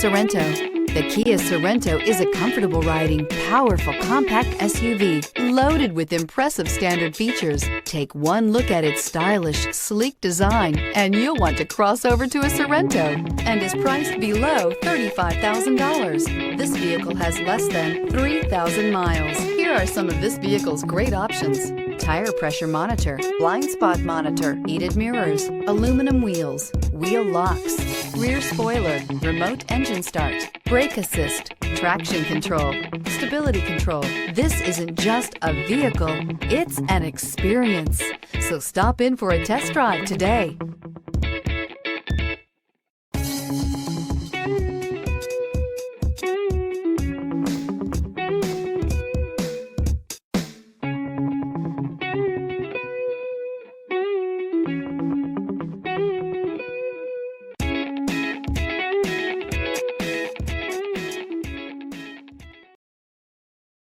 Sorento. The Kia Sorento is a comfortable riding, powerful compact SUV loaded with impressive standard features. Take one look at its stylish, sleek design and you'll want to cross over to a Sorento, and is priced below $35,000. This vehicle has less than 3,000 miles. Here are some of this vehicle's great options: tire pressure monitor, blind spot monitor, heated mirrors, aluminum wheels, wheel locks, rear spoiler, remote engine start, brake assist, traction control, stability control. This isn't just a vehicle, it's an experience. So stop in for a test drive today.